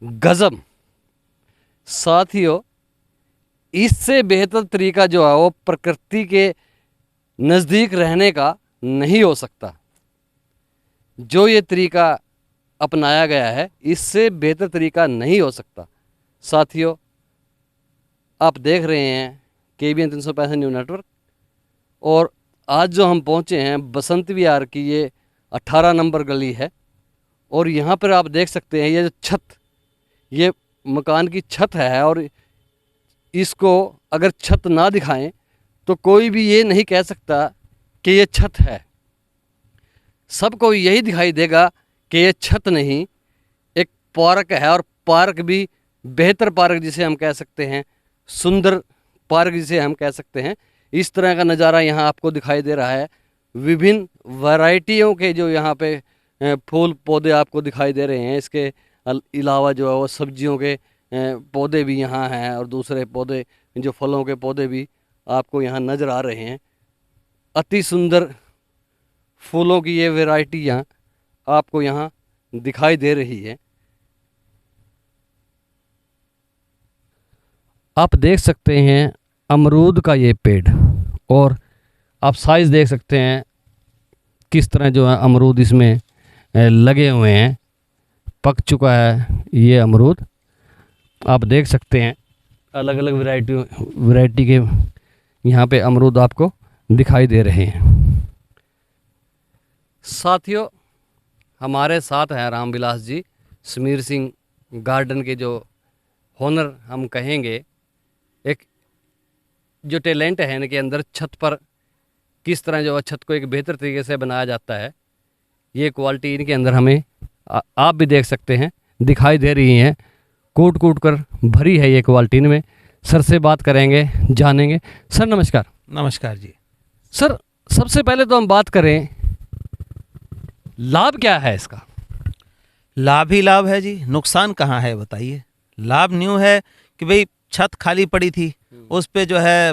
गजब। साथियों, इससे बेहतर तरीका जो है वो प्रकृति के नज़दीक रहने का नहीं हो सकता। जो ये तरीका अपनाया गया है, इससे बेहतर तरीका नहीं हो सकता। साथियों, आप देख रहे हैं KBN 365 न्यूज़ नेटवर्क, और आज जो हम पहुंचे हैं बसंत विहार की ये 18 नंबर गली है। और यहाँ पर आप देख सकते हैं ये जो छत, ये मकान की छत है, और इसको अगर छत ना दिखाएं तो कोई भी ये नहीं कह सकता कि ये छत है। सबको यही दिखाई देगा कि ये छत नहीं, एक पार्क है, और पार्क भी बेहतर पार्क जिसे हम कह सकते हैं, सुंदर पार्क जिसे हम कह सकते हैं। इस तरह का नज़ारा यहाँ आपको दिखाई दे रहा है। विभिन्न वैरायटियों के जो यहाँ पे फूल पौधे आपको दिखाई दे रहे हैं। इसके अलावा जो है वो सब्जियों के पौधे भी यहाँ हैं, और दूसरे पौधे जो फलों के पौधे भी आपको यहाँ नज़र आ रहे हैं। अति सुंदर फूलों की ये वैरायटियाँ आपको यहाँ दिखाई दे रही है। आप देख सकते हैं अमरूद का ये पेड़, और आप साइज़ देख सकते हैं किस तरह जो है अमरूद इसमें लगे हुए हैं। पक चुका है ये अमरूद। आप देख सकते हैं अलग अलग वैरायटी के यहाँ पे अमरूद आपको दिखाई दे रहे हैं। साथियों, हमारे साथ हैं रामविलास जी, समीर सिंह गार्डन के जो होनर हम कहेंगे। एक जो टैलेंट है इनके अंदर, छत पर किस तरह जो है छत को एक बेहतर तरीके से बनाया जाता है, ये क्वालिटी इनके अंदर हमें आप भी देख सकते हैं दिखाई दे रही हैं। कूट कूट कर भरी है ये क्वालिटी इनमें। सर से बात करेंगे, जानेंगे। सर नमस्कार। नमस्कार जी। सर, सबसे पहले तो हम बात करें, लाभ क्या है इसका? लाभ ही लाभ है जी, नुकसान कहाँ है बताइए। लाभ न्यू है कि भाई छत खाली पड़ी थी, उस पे जो है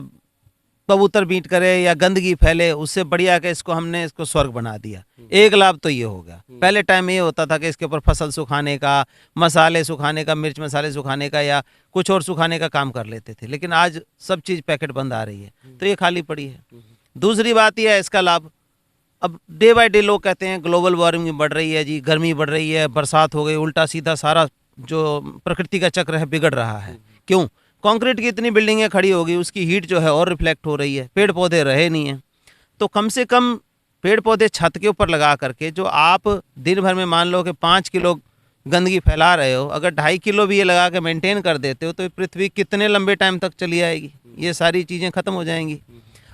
कबूतर बीट करे या गंदगी फैले, उससे बढ़िया के इसको स्वर्ग बना दिया। एक लाभ तो ये हो गया। पहले टाइम में ये होता था कि इसके ऊपर फसल सुखाने का, मसाले सुखाने का, मिर्च मसाले सुखाने का या कुछ और सुखाने का काम कर लेते थे, लेकिन आज सब चीज़ पैकेट बंद आ रही है, तो ये खाली पड़ी है। दूसरी बात यह है इसका लाभ, अब डे बाय डे लोग कहते हैं ग्लोबल वार्मिंग बढ़ रही है जी, गर्मी बढ़ रही है, बरसात हो गई, उल्टा सीधा सारा जो प्रकृति का चक्र है बिगड़ रहा है। क्यों? कंक्रीट की इतनी बिल्डिंगें खड़ी होगी, उसकी हीट जो है और रिफ्लेक्ट हो रही है, पेड़ पौधे रहे नहीं हैं। तो कम से कम पेड़ पौधे छत के ऊपर लगा करके, जो आप दिन भर में मान लो कि 5 किलो गंदगी फैला रहे हो, अगर 2.5 किलो भी ये लगा के मेंटेन कर देते हो, तो पृथ्वी कितने लंबे टाइम तक चली आएगी। ये सारी चीज़ें ख़त्म हो जाएंगी।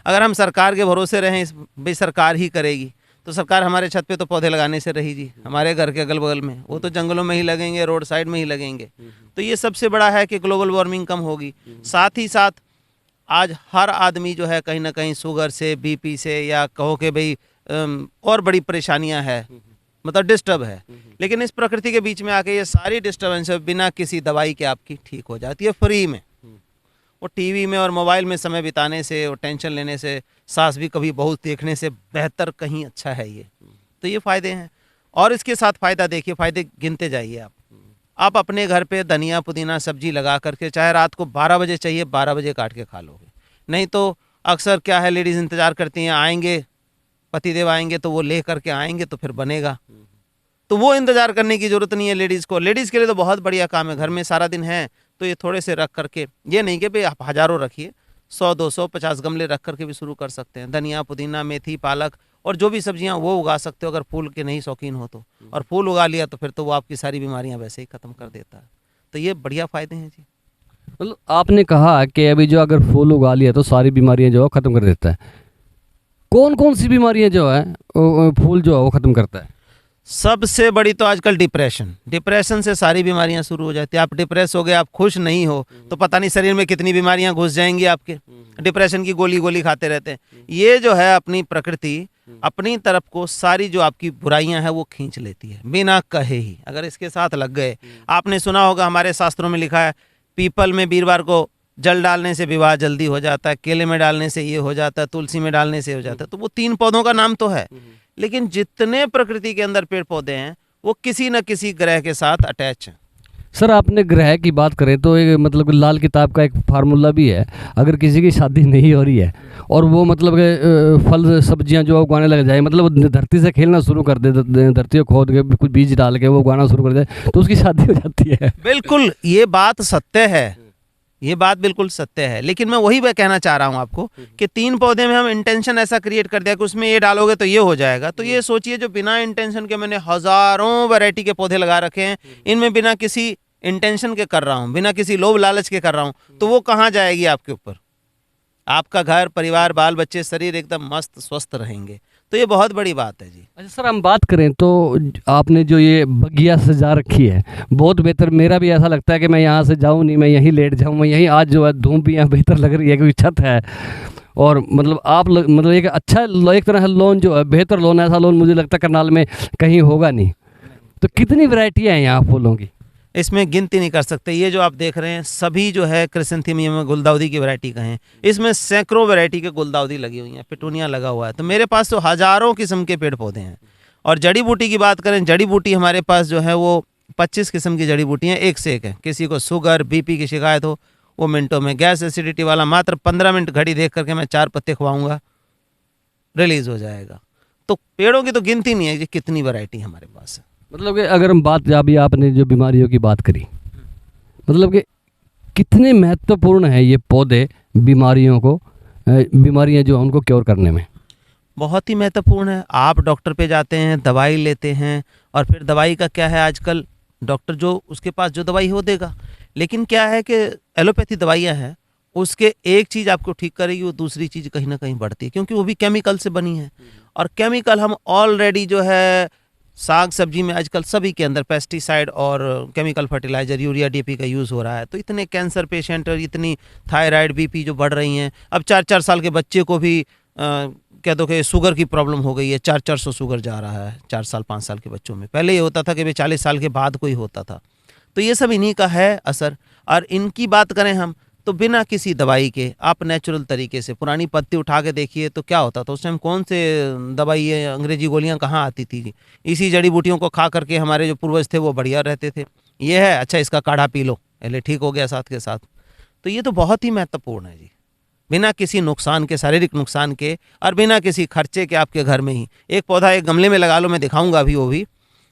अगर हम सरकार के भरोसे रहें, भाई सरकार ही करेगी, तो सरकार हमारे छत पे तो पौधे लगाने से रही जी, हमारे घर के अगल बगल में वो तो जंगलों में ही लगेंगे, रोड साइड में ही लगेंगे। तो ये सबसे बड़ा है कि ग्लोबल वार्मिंग कम होगी। साथ ही साथ आज हर आदमी जो है कहीं ना कहीं शुगर से, BP से, या कहो कि भाई और बड़ी परेशानियां है, मतलब डिस्टर्ब है, लेकिन इस प्रकृति के बीच में आके ये सारी डिस्टर्बेंस बिना किसी दवाई के आपकी ठीक हो जाती है, फ्री में। वो टीवी में और मोबाइल में समय बिताने से और टेंशन लेने से, सास भी कभी बहुत देखने से बेहतर कहीं अच्छा है ये। तो ये फ़ायदे हैं, और इसके साथ फ़ायदा देखिए, फ़ायदे गिनते जाइए आप अपने घर पे धनिया पुदीना सब्जी लगा करके, चाहे रात को 12 बजे चाहिए 12 बजे काट के खा लोगे। नहीं तो अक्सर क्या है, लेडीज़ इंतज़ार करती हैं, आएंगे पतिदेव आएंगे तो वो ले करके आएंगे तो फिर बनेगा, तो वो इंतज़ार करने की ज़रूरत नहीं है लेडीज़ को। लेडीज़ के लिए तो बहुत बढ़िया काम है, घर में सारा दिन है तो ये थोड़े से रख करके, ये नहीं कि भाई आप हज़ारों रखिए, 100 200 50 गमले रख करके भी शुरू कर सकते हैं। धनिया पुदीना मेथी पालक और जो भी सब्जियां वो उगा सकते हो, अगर फूल के नहीं शौकीन हो तो। और फूल उगा लिया तो फिर तो वो आपकी सारी बीमारियां वैसे ही ख़त्म कर देता है। तो ये बढ़िया फ़ायदे हैं जी। मतलब आपने कहा कि अभी जो अगर फूल उगा लिया तो सारी बीमारियां जो है ख़त्म कर देता है। कौन कौन सी बीमारियां जो है फूल जो है वो ख़त्म करता है? सबसे बड़ी तो आजकल डिप्रेशन से सारी बीमारियां शुरू हो जाती है। आप डिप्रेस हो गए, आप खुश नहीं हो, तो पता नहीं शरीर में कितनी बीमारियां घुस जाएंगी आपके। डिप्रेशन की गोली खाते रहते हैं। ये जो है अपनी प्रकृति अपनी तरफ को सारी जो आपकी बुराइयां हैं वो खींच लेती है बिना कहे ही, अगर इसके साथ लग गए। आपने सुना होगा, हमारे शास्त्रों में लिखा है, पीपल में वीरवार को जल डालने से विवाह जल्दी हो जाता है, केले में डालने से ये हो जाता है, तुलसी में डालने से हो जाता है। तो वो 3 पौधों का नाम तो है, लेकिन जितने प्रकृति के अंदर पेड़ पौधे हैं वो किसी न किसी ग्रह के साथ अटैच हैं। सर आपने ग्रह की बात करें तो एक मतलब लाल किताब का एक फार्मूला भी है। अगर किसी की शादी नहीं हो रही है और वो मतलब कि फल सब्जियां जो उगाने लग जाए, मतलब धरती से खेलना शुरू कर दे, धरती को खोद के कुछ बीज डाल के वो उगाना शुरू कर दे, तो उसकी शादी हो जाती है। बिल्कुल, ये बात सत्य है, ये बात बिल्कुल सत्य है। लेकिन मैं वही कहना चाह रहा हूँ आपको कि 3 पौधे में हम इंटेंशन ऐसा क्रिएट कर दिया कि उसमें ये डालोगे तो ये हो जाएगा। तो ये सोचिए, जो बिना इंटेंशन के मैंने हजारों वैरायटी के पौधे लगा रखे हैं, इनमें बिना किसी इंटेंशन के कर रहा हूँ, बिना किसी लोभ लालच के कर रहा हूँ, तो वो कहाँ जाएगी आपके ऊपर? आपका घर परिवार बाल बच्चे शरीर एकदम मस्त स्वस्थ रहेंगे। तो ये बहुत बड़ी बात है जी। अच्छा सर, हम बात करें तो आपने जो ये बगिया सजा रखी है बहुत बेहतर। मेरा भी ऐसा लगता है कि मैं यहाँ से जाऊँ नहीं, मैं यहीं लेट जाऊँ, मैं यहीं, आज जो है धूप भी यहाँ बेहतर लग रही है क्योंकि छत है। और मतलब मतलब एक अच्छा एक तरह से लोन जो है बेहतर लोन, ऐसा लोन मुझे लगता है करनाल में कहीं होगा नहीं। तो कितनी वैरायटियाँ हैं यहाँ फूलों की? इसमें गिनती नहीं कर सकते। ये जो आप देख रहे हैं सभी जो है क्रिसेंथेमियम में गुलदाउदी की वैरायटी का है। इसमें सैकड़ों वैरायटी के गुलदाउदी लगी हुई हैं, पिटूनिया लगा हुआ है। तो मेरे पास तो हजारों किस्म के पेड़ पौधे हैं। और जड़ी बूटी की बात करें, जड़ी बूटी हमारे पास जो है वो 25 किस्म की जड़ी बूटियाँ एक से एक है। किसी को शुगर बीपी की शिकायत हो, वो मिनटों में, गैस एसिडिटी वाला मात्र 15 मिनट घड़ी देख करके मैं 4 पत्ते खवाऊंगा, रिलीज हो जाएगा। तो पेड़ों की तो गिनती नहीं है कि कितनी वैरायटी हमारे पास है। मतलब कि अगर हम बात, अभी आपने जो बीमारियों की बात करी, मतलब कि कितने महत्वपूर्ण है ये पौधे बीमारियों को, बीमारियां जो हैं उनको क्योर करने में? बहुत ही महत्वपूर्ण है। आप डॉक्टर पे जाते हैं, दवाई लेते हैं, और फिर दवाई का क्या है, आजकल डॉक्टर जो उसके पास जो दवाई हो देगा। लेकिन क्या है कि एलोपैथी दवाइयाँ हैं, उसके एक चीज़ आपको ठीक करेगी, वो दूसरी चीज़ कहीं ना कहीं बढ़ती है, क्योंकि वो भी केमिकल से बनी है। और केमिकल हम ऑलरेडी जो है साग सब्जी में आजकल सभी के अंदर पेस्टिसाइड और केमिकल फर्टिलाइजर यूरिया डीएपी का यूज़ हो रहा है। तो इतने कैंसर पेशेंट और इतनी थायराइड बीपी जो बढ़ रही हैं। अब 4-4 साल के बच्चे को भी कह दो कि शुगर की प्रॉब्लम हो गई है। 400 शुगर जा रहा है 4 साल 5 साल के बच्चों में। पहले ये होता था कि भाई 40 साल के बाद कोई होता था। तो ये सब इन्हीं का है असर। और इनकी बात करें हम तो बिना किसी दवाई के आप नेचुरल तरीके से पुरानी पत्ती उठा के देखिए तो क्या होता था उस टाइम। कौन से दवाई अंग्रेजी गोलियां कहाँ आती थी? इसी जड़ी बूटियों को खा करके हमारे जो पूर्वज थे वो बढ़िया रहते थे। ये है, अच्छा इसका काढ़ा पी लो, पहले ठीक हो गया साथ के साथ। तो ये तो बहुत ही महत्वपूर्ण है जी। बिना किसी नुकसान के, शारीरिक नुकसान के, और बिना किसी खर्चे के आपके घर में ही एक पौधा एक गमले में लगा लो, मैं दिखाऊंगा अभी वो भी,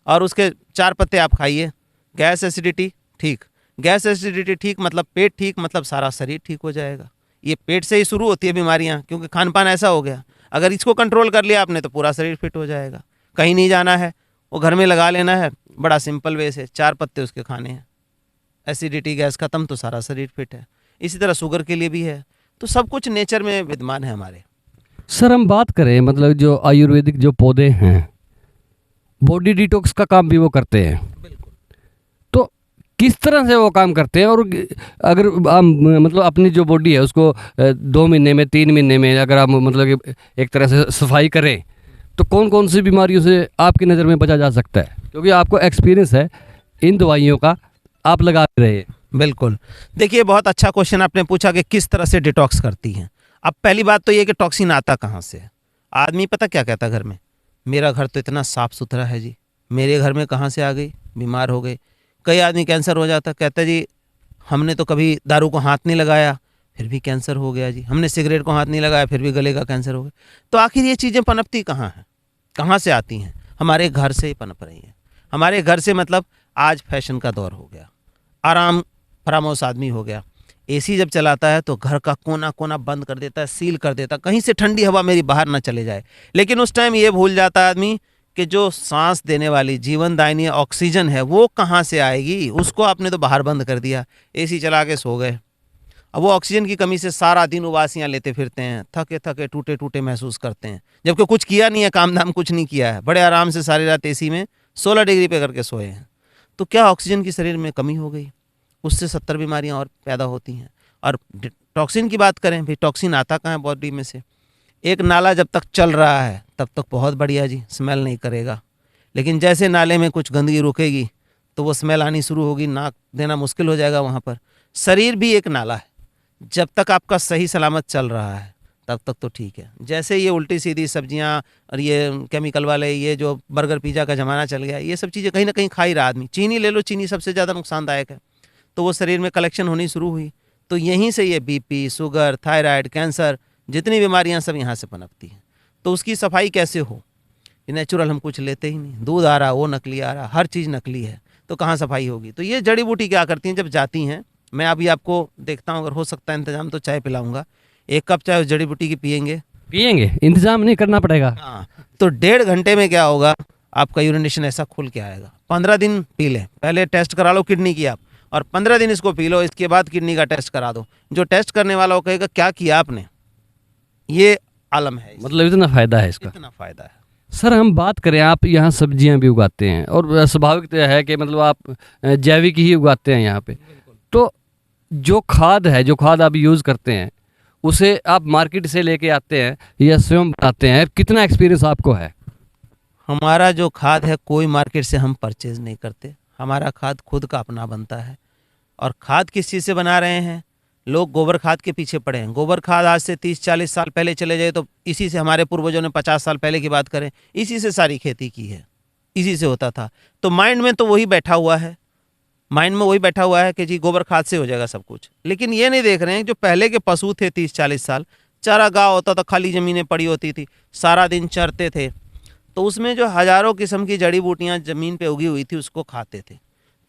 और उसके 4 पत्ते आप खाइए। गैस एसिडिटी ठीक, गैस एसिडिटी ठीक मतलब पेट ठीक, मतलब सारा शरीर ठीक हो जाएगा। ये पेट से ही शुरू होती है बीमारियां, क्योंकि खान पान ऐसा हो गया। अगर इसको कंट्रोल कर लिया आपने तो पूरा शरीर फिट हो जाएगा। कहीं नहीं जाना है, वो घर में लगा लेना है, बड़ा सिंपल वे से 4 पत्ते उसके खाने हैं, एसिडिटी गैस खत्म, तो सारा शरीर फिट है। इसी तरह शुगर के लिए भी है। तो सब कुछ नेचर में विद्यमान है हमारे। सर हम बात करें मतलब जो आयुर्वेदिक जो पौधे हैं, बॉडी डिटॉक्स का काम भी वो करते हैं। तो किस तरह से वो काम करते हैं? और अगर हम मतलब अपनी जो बॉडी है उसको 2 महीने में 3 महीने में अगर आप मतलब कि एक तरह से सफाई करें तो कौन कौन सी बीमारियों से आपकी नज़र में बचा जा सकता है? क्योंकि आपको एक्सपीरियंस है इन दवाइयों का, आप लगा रहे हैं। बिल्कुल, देखिए बहुत अच्छा क्वेश्चन आपने पूछा कि किस तरह से डिटॉक्स करती हैं। अब पहली बात तो ये कि टॉक्सिन आता कहाँ से है। आदमी पता क्या कहता घर में, मेरा घर तो इतना साफ़ सुथरा है जी, मेरे घर में कहाँ से आ गई, बीमार हो गई। कई आदमी कैंसर हो जाता, कहता जी हमने तो कभी दारू को हाथ नहीं लगाया फिर भी कैंसर हो गया जी, हमने सिगरेट को हाथ नहीं लगाया फिर भी गले का कैंसर हो गया। तो आखिर ये चीज़ें पनपती कहाँ हैं, कहाँ से आती हैं? हमारे घर से ही पनप रही हैं। हमारे घर से मतलब आज फैशन का दौर हो गया, आराम फरामोश आदमी हो गया। एसी जब चलाता है तो घर का कोना कोना बंद कर देता है, सील कर देता है, कहीं से ठंडी हवा मेरी बाहर ना चले जाए। लेकिन उस टाइम ये भूल जाता है आदमी कि जो सांस देने वाली जीवनदायिनी ऑक्सीजन है वो कहाँ से आएगी, उसको आपने तो बाहर बंद कर दिया, एसी चला के सो गए। अब वो ऑक्सीजन की कमी से सारा दिन उबासियाँ लेते फिरते हैं, थके थके टूटे टूटे महसूस करते हैं, जबकि कुछ किया नहीं है, काम धाम कुछ नहीं किया है, बड़े आराम से सारी रात एसी में 16 डिग्री पे करके सोए हैं। तो क्या ऑक्सीजन की शरीर में कमी हो गई, उससे 70 बीमारियां और पैदा होती हैं। और टॉक्सिन की बात करें, भाई टॉक्सिन आता कहाँ है बॉडी में से? एक नाला जब तक चल रहा है तब तक बहुत बढ़िया जी, स्मेल नहीं करेगा। लेकिन जैसे नाले में कुछ गंदगी रुकेगी तो वो स्मेल आनी शुरू होगी, नाक देना मुश्किल हो जाएगा वहाँ पर। शरीर भी एक नाला है, जब तक आपका सही सलामत चल रहा है तब तक तो ठीक है। जैसे ये उल्टी सीधी सब्जियां और ये केमिकल वाले, ये जो बर्गर पिज़्ज़ा का ज़माना चल गया, ये सब चीज़ें कहीं ना कहीं खा ही रहा आदमी। चीनी ले लो, चीनी सबसे ज़्यादा नुकसानदायक है, तो वो शरीर में कलेक्शन होनी शुरू हुई, तो यहीं से ये बीपी, शुगर, थायराइड, कैंसर, जितनी बीमारियां सब यहाँ से पनपती हैं। तो उसकी सफाई कैसे हो? ये नेचुरल हम कुछ लेते ही नहीं, दूध आ रहा, वो नकली आ रहा, हर चीज़ नकली है, तो कहाँ सफाई होगी? तो ये जड़ी बूटी क्या करती हैं, जब जाती हैं, मैं अभी आपको देखता हूँ, अगर हो सकता है इंतजाम तो चाय पिलाऊंगा, 1 कप चाय उस जड़ी बूटी की पियेंगे। इंतजाम नहीं करना पड़ेगा। हाँ, तो 1.5 घंटे में क्या होगा, आपका यूरिनेशन ऐसा खुल के आएगा। 15 दिन पी लें, पहले टेस्ट करा लो किडनी की आप, और 15 दिन इसको पी लो, इसके बाद किडनी का टेस्ट करा दो। जो टेस्ट करने वाला वो कहेगा क्या किया आपने, ये आलम है, मतलब इतना फ़ायदा है इसका। इतना फ़ायदा है। सर हम बात करें, आप यहाँ सब्जियाँ भी उगाते हैं और स्वाभाविक तो है कि मतलब आप जैविक ही उगाते हैं यहाँ पे, तो जो खाद है, जो खाद आप यूज़ करते हैं, उसे आप मार्केट से लेके आते हैं या स्वयं बनाते हैं? कितना एक्सपीरियंस आपको है? हमारा जो खाद है कोई मार्केट से हम परचेज नहीं करते, हमारा खाद खुद का अपना बनता है। और खाद किस चीज़ से बना रहे हैं? लोग गोबर खाद के पीछे पड़े हैं। गोबर खाद आज से 30-40 साल पहले चले जाए तो इसी से, हमारे पूर्वजों ने 50 साल पहले की बात करें, इसी से सारी खेती की है, इसी से होता था। तो माइंड में तो वही बैठा हुआ है, माइंड में वही बैठा हुआ है कि जी गोबर खाद से हो जाएगा सब कुछ। लेकिन ये नहीं देख रहे हैं जो पहले के पशु थे 30-40 साल, चारा गाँव होता था, खाली ज़मीनें पड़ी होती थी, सारा दिन चरते थे, तो उसमें जो हज़ारों किस्म की जड़ी बूटियाँ ज़मीन पे उगी हुई थी उसको खाते थे।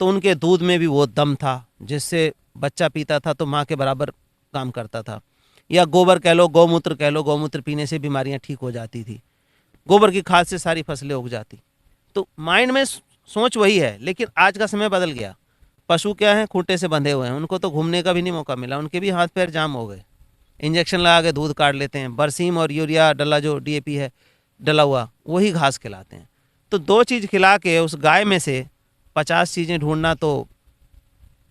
तो उनके दूध में भी वो दम था, जिससे बच्चा पीता था तो माँ के बराबर काम करता था। या गोबर कह लो, गौमूत्र कह लो, गौमूत्र पीने से बीमारियाँ ठीक हो जाती थी। गोबर की खाद से सारी फसलें उग जाती। तो माइंड में सोच वही है, लेकिन आज का समय बदल गया। पशु क्या है, खूंटे से बंधे हुए हैं, उनको तो घूमने का भी नहीं मौका मिला, उनके भी हाथ पैर जाम हो गए। इंजेक्शन लगा के दूध काट लेते हैं, बरसीम और यूरिया डला, जो DAP है डला हुआ, वही घास खिलाते हैं। तो 2 चीज़ खिला के उस गाय में से 50 चीज़ें ढूंढना तो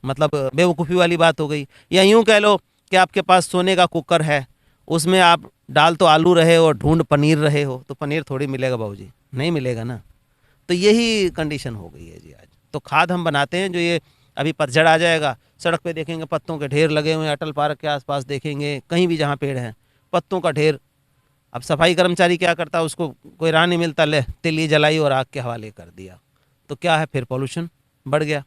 मतलब बेवकूफ़ी वाली बात हो गई। या यूँ कह लो कि आपके पास सोने का कुकर है, उसमें आप डाल तो आलू रहे हो, ढूंढ पनीर रहे हो, तो पनीर थोड़ी मिलेगा बाबूजी, नहीं मिलेगा ना। तो यही कंडीशन हो गई है जी आज। तो खाद हम बनाते हैं, जो ये अभी पतझड़ आ जाएगा, सड़क पे देखेंगे पत्तों के ढेर लगे हुए हैं, अटल पार्क के आसपास देखेंगे, कहीं भी जहाँ पेड़ हैं पत्तों का ढेर। अब सफाई कर्मचारी क्या करता है, उसको कोई राह नहीं मिलता, ले तिली जलाई और आग के हवाले कर दिया, तो क्या है, फिर पॉल्यूशन बढ़ गया।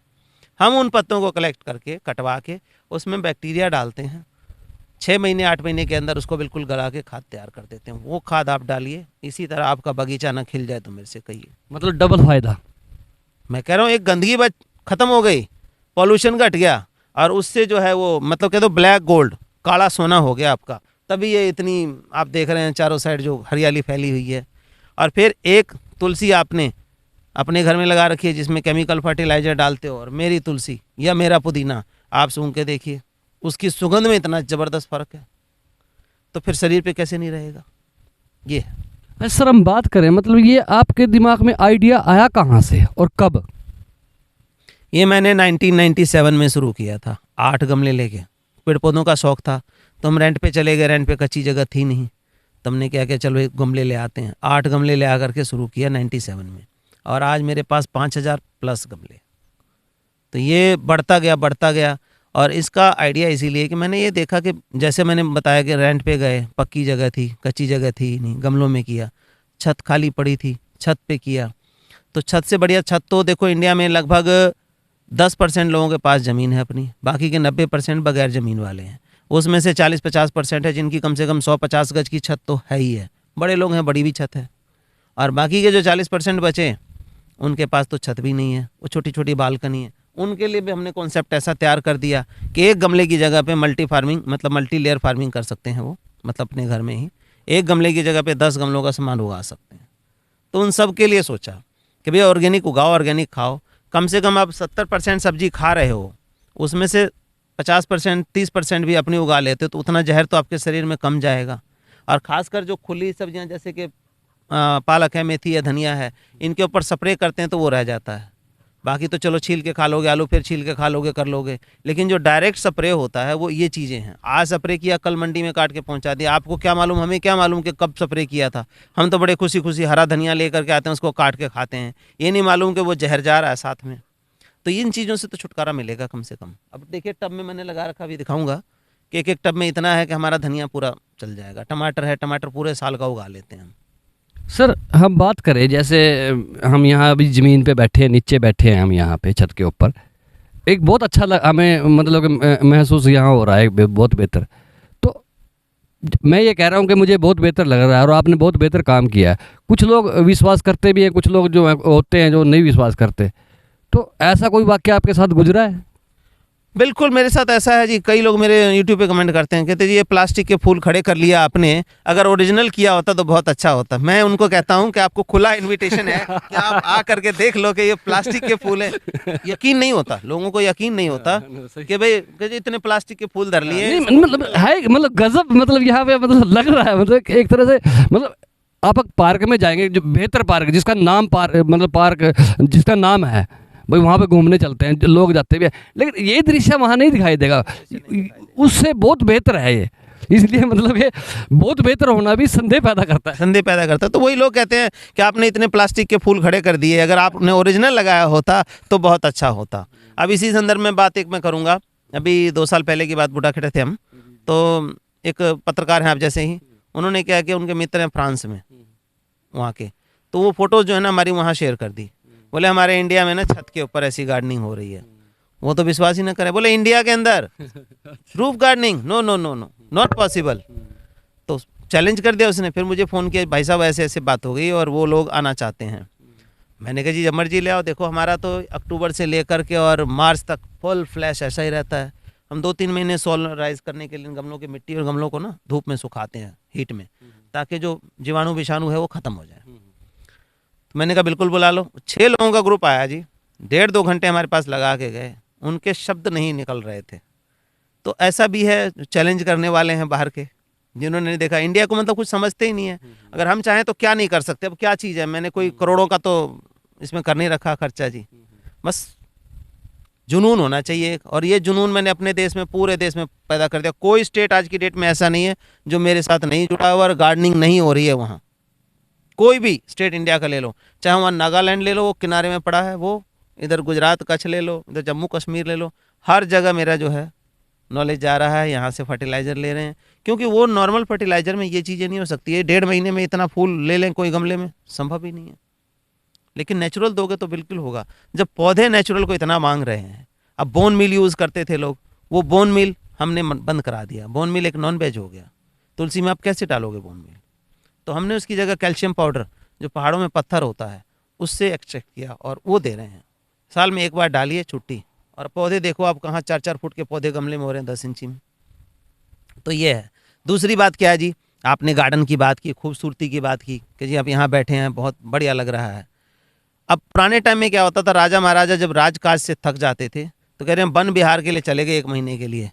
हम उन पत्तों को कलेक्ट करके कटवा के उसमें बैक्टीरिया डालते हैं, 6 महीने 8 महीने के अंदर उसको बिल्कुल गला के खाद तैयार कर देते हैं। वो खाद आप डालिए, इसी तरह आपका बगीचा ना खिल जाए तो मेरे से कहिए। मतलब डबल फायदा। मैं कह रहा हूँ एक गंदगी बच खत्म हो गई, पॉल्यूशन घट गया, और उससे जो है वो मतलब कह दो ब्लैक गोल्ड, काला सोना हो गया आपका। तभी ये इतनी आप देख रहे हैं चारों साइड जो हरियाली फैली हुई है। और फिर एक तुलसी आपने अपने घर में लगा रखी है जिसमें केमिकल फर्टिलाइजर डालते हो, और मेरी तुलसी या मेरा पुदीना आप सूंघ के देखिए, उसकी सुगंध में इतना ज़बरदस्त फ़र्क है, तो फिर शरीर पे कैसे नहीं रहेगा। ये है। अच्छा सर हम बात करें, मतलब ये आपके दिमाग में आइडिया आया कहाँ से और कब? ये मैंने 1997 में शुरू किया था, 8 गमले लेके। पेड़ पौधों का शौक था, तो हम रेंट पे चले गए, रेंट पे कच्ची जगह थी नहीं, तो हमने क्या किया, चलो एक गमले ले आते हैं। 8 गमले ले आकर के शुरू किया 97 में, और आज मेरे पास 5000 प्लस गमले। तो ये बढ़ता गया बढ़ता गया। और इसका आइडिया इसीलिए कि मैंने ये देखा कि जैसे मैंने बताया कि रेंट पे गए, पक्की जगह थी, कच्ची जगह थी नहीं, गमलों में किया, छत खाली पड़ी थी, छत पे किया। तो छत से बढ़िया छत तो देखो इंडिया में लगभग 10% लोगों के पास ज़मीन है अपनी, बाकी के 90% बगैर ज़मीन वाले हैं। उसमें से 40-50% है जिनकी कम से कम 100-50 गज की छत तो है ही है, बड़े लोग हैं, बड़ी भी छत है। और बाकी के जो 40% बचे उनके पास तो छत भी नहीं है, वो छोटी छोटी बालकनी है। उनके लिए भी हमने कॉन्सेप्ट ऐसा तैयार कर दिया कि एक गमले की जगह पे मल्टी फार्मिंग, मतलब मल्टी लेयर फार्मिंग कर सकते हैं वो, मतलब अपने घर में ही एक गमले की जगह पे 10 गमलों का सामान उगा सकते हैं। तो उन सब के लिए सोचा कि भैया ऑर्गेनिक उगाओ, ऑर्गेनिक खाओ। कम से कम आप 70% सब्जी खा रहे हो, उसमें से 50% 30% भी अपनी उगा लेते हो, तो उतना जहर तो आपके शरीर में कम जाएगा। और ख़ासकर जो खुली सब्जियां जैसे कि पालक है, मेथी है, धनिया है, इनके ऊपर स्प्रे करते हैं तो वो रह जाता है। बाकी तो चलो छील के खा लोगे, आलू फिर छील के खा लोगे, कर लोगे। लेकिन जो डायरेक्ट स्प्रे होता है वो ये चीज़ें हैं। आज स्प्रे किया, कल मंडी में काट के पहुंचा दिया, आपको क्या मालूम, हमें क्या मालूम कि कब स्प्रे किया था। हम तो बड़े खुशी खुशी हरा धनिया लेकर के आते हैं, उसको काट के खाते हैं, ये नहीं मालूम कि वो जहर जा रहा है साथ में। तो इन चीज़ों से तो छुटकारा मिलेगा कम से कम। अब देखिए टब में मैंने लगा रखा, अभी दिखाऊंगा कि एक एक टब में इतना है कि हमारा धनिया पूरा चल जाएगा। टमाटर है, टमाटर पूरे साल का उगा लेते हैं हम। सर हम बात करें, जैसे हम यहाँ अभी ज़मीन पे बैठे हैं, नीचे बैठे हैं हम यहाँ पे छत के ऊपर, एक बहुत अच्छा हमें मतलब महसूस यहाँ हो रहा है बहुत बेहतर। तो मैं ये कह रहा हूँ कि मुझे बहुत बेहतर लग रहा है और आपने बहुत बेहतर काम किया है। कुछ लोग विश्वास करते भी हैं, कुछ लोग जो होते हैं जो नहीं विश्वास करते। तो ऐसा कोई वाक्य आपके साथ गुजरा है? बिल्कुल मेरे साथ ऐसा है जी। कई लोग मेरे यूट्यूब पे कमेंट करते हैं, कहते जी ये प्लास्टिक के फूल खड़े कर लिया आपने, अगर ओरिजिनल किया होता तो बहुत अच्छा होता। मैं उनको कहता हूं कि आपको खुला इनविटेशन है कि आप आ करके देख लो कि ये प्लास्टिक के फूल हैं। यकीन नहीं होता, लोगों को यकीन नहीं होता कि भाई कि इतने प्लास्टिक के फूल धर लिए। मतलब है, मतलब गजब, मतलब यहाँ पे मतलब लग रहा है, मतलब एक तरह से, मतलब आप पार्क में जाएंगे, जो बेहतर पार्क जिसका नाम मतलब पार्क जिसका नाम है भाई, वहाँ पे घूमने चलते हैं, लोग जाते भी हैं, लेकिन ये दृश्य वहाँ नहीं दिखाई देगा। उससे बहुत बेहतर है ये, इसलिए मतलब ये बहुत बेहतर होना भी संदेह पैदा करता है। संदेह पैदा करता है। तो वही लोग कहते हैं कि आपने इतने प्लास्टिक के फूल खड़े कर दिए, अगर आपने ओरिजिनल लगाया होता तो बहुत अच्छा होता। अब इसी संदर्भ में बात एक मैं करूँगा। अभी 2 साल पहले की बात, बूढ़ाखेड़ा थे हम, तो एक पत्रकार हैं आप जैसे ही, उन्होंने क्या किया, उनके मित्र हैं फ्रांस में वहाँ के, तो वो फोटो जो है ना हमारी वहाँ शेयर कर दी। बोले हमारे इंडिया में ना छत के ऊपर ऐसी गार्डनिंग हो रही है। वो तो विश्वास ही ना करे, बोले इंडिया के अंदर roof gardening, no no no no, not possible. तो चैलेंज कर दिया उसने। फिर मुझे फ़ोन किया, भाई साहब ऐसे ऐसे बात हो गई और वो लोग आना चाहते हैं। मैंने कहा जी जब मर्जी ले आओ, देखो हमारा तो अक्टूबर से लेकर के और मार्च तक फुल फ्लैश ऐसा ही रहता है। हम 2-3 महीने सोलराइज करने के लिए गमलों की मिट्टी और गमलों को ना धूप में सुखाते हैं, हीट में, ताकि जो जीवाणु विषाणु है वो ख़त्म हो जाए। तो मैंने कहा बिल्कुल बुला लो। 6 लोगों का ग्रुप आया जी, 1.5-2 घंटे हमारे पास लगा के गए, उनके शब्द नहीं निकल रहे थे। तो ऐसा भी है, चैलेंज करने वाले हैं बाहर के, जिन्होंने नहीं देखा इंडिया को, मतलब कुछ समझते ही नहीं है। अगर हम चाहें तो क्या नहीं कर सकते। अब क्या चीज़ है, मैंने कोई करोड़ों का तो इसमें कर नहीं रखा खर्चा जी, बस जुनून होना चाहिए। और ये जुनून मैंने अपने देश में, पूरे देश में पैदा कर दिया। कोई स्टेट आज की डेट में ऐसा नहीं है जो मेरे साथ नहीं जुड़ा हुआ और गार्डनिंग नहीं हो रही है वहाँ। कोई भी स्टेट इंडिया का ले लो, चाहे वहाँ नागालैंड ले लो, वो किनारे में पड़ा है, वो इधर गुजरात कच्छ ले लो, इधर जम्मू कश्मीर ले लो, हर जगह मेरा जो है नॉलेज जा रहा है। यहाँ से फर्टिलाइज़र ले रहे हैं, क्योंकि वो नॉर्मल फर्टिलाइज़र में ये चीज़ें नहीं हो सकती है। 1.5 महीने में इतना फूल ले लें कोई गमले में, संभव ही नहीं है। लेकिन नेचुरल दोगे तो बिल्कुल होगा। जब पौधे नेचुरल को इतना मांग रहे हैं, अब बोन मिल यूज़ करते थे लोग, वो बोन मिल हमने बंद करा दिया। बोन मिल एक नॉन वेज हो गया। तुलसी में आप कैसे डालोगे बोन मिल? तो हमने उसकी जगह कैल्शियम पाउडर, जो पहाड़ों में पत्थर होता है, उससे एक्सट्रैक्ट किया और वो दे रहे हैं। साल में एक बार डालिए, छुट्टी। और पौधे देखो आप कहाँ 4-4 फुट के पौधे गमले में हो रहे हैं 10 इंची में। तो ये है। दूसरी बात क्या है जी, आपने गार्डन की बात की, खूबसूरती की बात की कि जी आप यहाँ बैठे हैं, बहुत बढ़िया लग रहा है। अब पुराने टाइम में क्या होता था, राजा महाराजा जब राजकाज से थक जाते थे तो कह रहे हैं वन विहार के लिए चले गए 1 महीने के लिए,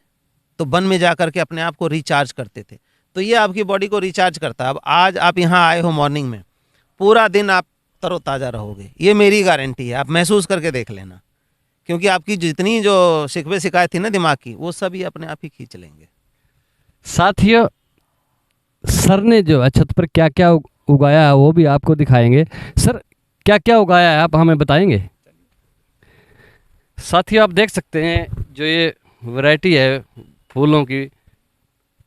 तो वन में जा करके अपने आप को रिचार्ज करते थे। तो ये आपकी बॉडी को रिचार्ज करता है। अब आज आप यहाँ आए हो मॉर्निंग में, पूरा दिन आप तरोताज़ा रहोगे, ये मेरी गारंटी है। आप महसूस करके देख लेना, क्योंकि आपकी जितनी जो शिकवे शिकायत थी ना दिमाग की, वो सभी अपने आप ही खींच लेंगे। साथियों, सर ने जो है छत पर क्या क्या उगाया है वो भी आपको दिखाएंगे। सर क्या क्या उगाया है आप हमें बताएंगे? साथियों, आप देख सकते हैं जो ये वैरायटी है फूलों की,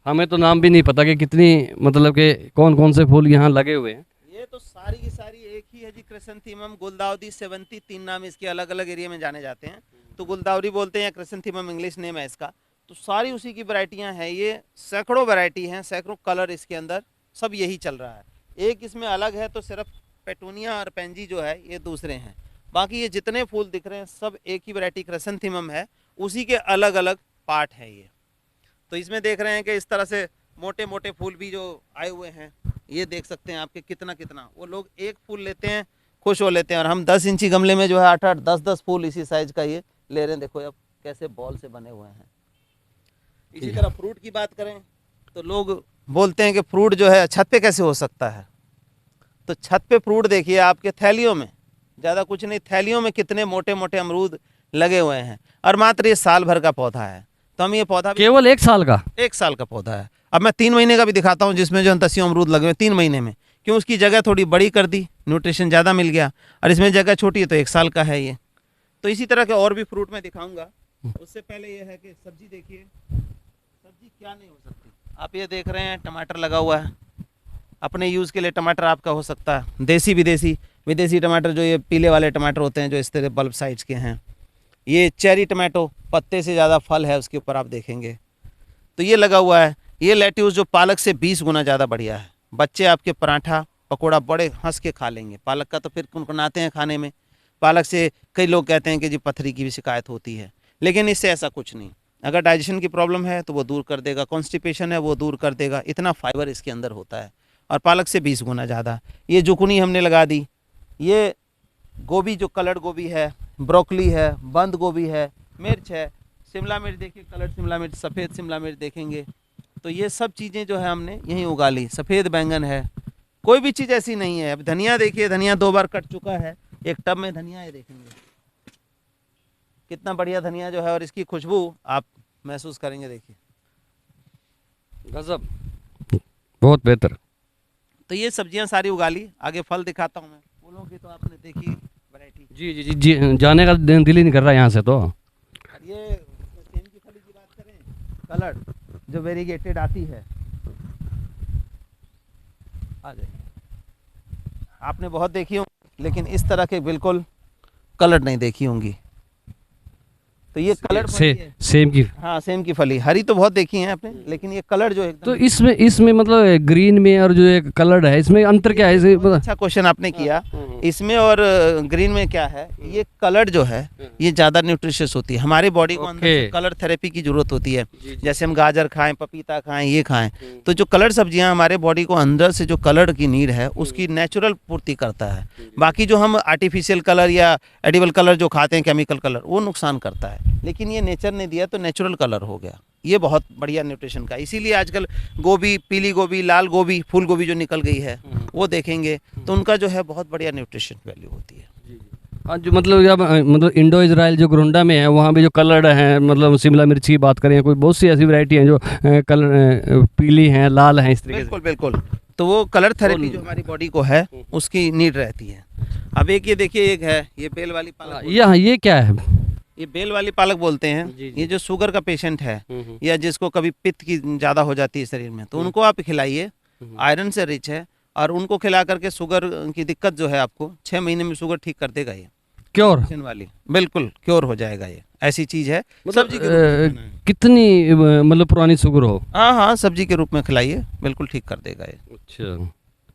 हमें तो नाम भी नहीं पता कि कितनी, मतलब कि कौन कौन से फूल यहाँ लगे हुए हैं। ये तो सारी की सारी एक ही है जी, क्रिसैंथेमम, गुलदाउदी, सेवंती, 3 नाम इसके अलग अलग एरिया में जाने जाते हैं। तो गुलदाउदी बोलते हैं या क्रिसैंथेमम इंग्लिश नेम है इसका। तो सारी उसी की वैरायटियाँ हैं। ये सैकड़ों वैरायटी हैं, सैकड़ों कलर इसके अंदर, सब यही चल रहा है। एक इसमें अलग है तो सिर्फ पेटूनिया और पेंजी जो है ये दूसरे हैं। बाकी ये जितने फूल दिख रहे हैं सब एक ही वैरायटी क्रिसैंथेमम है, उसी के अलग अलग पार्ट हैं ये। तो इसमें देख रहे हैं कि इस तरह से मोटे मोटे फूल भी जो आए हुए हैं, ये देख सकते हैं आपके कितना कितना। वो लोग एक फूल लेते हैं, खुश हो लेते हैं, और हम 10 इंची गमले में जो है 8-8, 10-10 फूल इसी साइज का ये ले रहे हैं। देखो अब कैसे बॉल से बने हुए हैं। इसी तरह फ्रूट की बात करें तो लोग बोलते हैं कि फ्रूट जो है छत पे कैसे हो सकता है। तो छत पे फ्रूट देखिए आपके थैलियों में, ज़्यादा कुछ नहीं, थैलियों में कितने मोटे मोटे अमरूद लगे हुए हैं। और मात्र ये साल भर का पौधा है। तो हम ये पौधा केवल 1 साल का, 1 साल का पौधा है। अब मैं 3 महीने का भी दिखाता हूँ, जिसमें जो अंतस्सियों अमरूद लगे हुए 3 महीने में, क्यों उसकी जगह थोड़ी बड़ी कर दी, न्यूट्रिशन ज़्यादा मिल गया। और इसमें जगह छोटी है तो 1 साल का है ये। तो इसी तरह के और भी फ्रूट मैं दिखाऊंगा। उससे पहले ये है कि सब्जी देखिए, सब्जी सब्जी क्या नहीं हो सकती। आप ये देख रहे हैं टमाटर लगा हुआ है, अपने यूज़ के लिए टमाटर आपका हो सकता है, देसी विदेशी। विदेशी टमाटर जो ये पीले वाले टमाटर होते हैं जो इस तरह बल्ब साइज के हैं, ये चेरी टमाटो, पत्ते से ज़्यादा फल है उसके ऊपर आप देखेंगे, तो ये लगा हुआ है। ये लेट्यूस जो पालक से 20 गुना ज़्यादा बढ़िया है। बच्चे आपके पराठा पकोड़ा बड़े हंस के खा लेंगे। पालक का तो फिर कुनकुनाते हैं खाने में। पालक से कई लोग कहते हैं कि जी पथरी की भी शिकायत होती है, लेकिन इससे ऐसा कुछ नहीं। अगर डाइजेशन की प्रॉब्लम है तो वो दूर कर देगा, कॉन्स्टिपेशन है वो दूर कर देगा, इतना फाइबर इसके अंदर होता है और पालक से 20 गुना ज़्यादा। ये जुकुनी हमने लगा दी। ये गोभी जो कलर गोभी है, ब्रोकली है, बंद गोभी है, मिर्च है, शिमला मिर्च देखिए, कलर शिमला मिर्च, सफ़ेद शिमला मिर्च देखेंगे तो ये सब चीज़ें जो है हमने यहीं उगा ली। सफ़ेद बैंगन है, कोई भी चीज़ ऐसी नहीं है। अब धनिया देखिए, धनिया 2 बार कट चुका है, एक टब में धनिया है, देखेंगे कितना बढ़िया धनिया जो है, और इसकी खुशबू आप महसूस करेंगे। देखिए गजब, बहुत बेहतर। तो ये सब्जियां सारी उगा ली। आगे फल दिखाता हूँ मैं। फूलों की तो आपने देखी वैरायटी। जी जी जी जी, जाने का दिल ही नहीं कर रहा यहाँ से तो। ये सेम की फली की बात करें, कलर जो वेरीगेटेड आती है, आ जाए, आपने बहुत देखी होंगी, लेकिन इस तरह के बिल्कुल कलर नहीं देखी होंगी। तो ये कलर सेम की, हाँ सेम की फली, हरी तो बहुत देखी है आपने, लेकिन ये कलर जो एकदम। तो इसमें मतलब ग्रीन में और जो एक कलर्ड है इसमें अंतर क्या है? अच्छा क्वेश्चन आपने किया। इसमें और ग्रीन में क्या है, ये कलर जो है ये ज़्यादा न्यूट्रिशियस होती है। हमारे बॉडी को अंदर से कलर थेरेपी की जरूरत होती है। जैसे हम गाजर खाएं, पपीता खाएं, ये खाएं, तो जो कलर सब्जियां हमारे बॉडी को अंदर से जो कलर की नीड है उसकी नेचुरल पूर्ति करता है। बाकी जो हम आर्टिफिशियल कलर या एडिबल कलर जो खाते हैं, केमिकल कलर, वो नुकसान करता है। लेकिन ये नेचर ने दिया तो नेचुरल कलर हो गया, ये बहुत बढ़िया न्यूट्रिशन का। इसीलिए आजकल गोभी, पीली गोभी, लाल गोभी, फूल गोभी जो निकल गई है वो देखेंगे तो उनका जो है बहुत बढ़िया न्यूट्रिशन वैल्यू होती है। हाँ, जो मतलब जब मतलब इंडो इजराइल जो ग्रोंडा में है वहाँ भी जो कलर्ड हैं, मतलब शिमला मिर्च की बात करें, कोई बहुत सी ऐसी वैरायटी हैं जो कलर पीली हैं, लाल हैं, इस तरीके से। बिल्कुल बिल्कुल। तो वो कलर थेरेपी जो हमारी बॉडी को है उसकी नीड रहती है। अब एक ये देखिए, एक है ये बेल वाली पालक। ये क्या है? ये बेल वाली पालक बोलते हैं। ये जो शुगर का पेशेंट है या जिसको कभी पित्त की ज़्यादा हो जाती है शरीर में, तो उनको आप खिलाइए, आयरन से रिच है, और उनको खिला करके शुगर की दिक्कत जो है आपको 6 महीने में शुगर ठीक कर देगा। ये क्योर वाली बिल्कुल क्योर हो जाएगा। ये ऐसी चीज़ है। मतलब सब्जी के रूप में कितनी मतलब पुरानी शुगर हो? हाँ हाँ, सब्जी के रूप में खिलाइए, बिल्कुल ठीक कर देगा ये। अच्छा,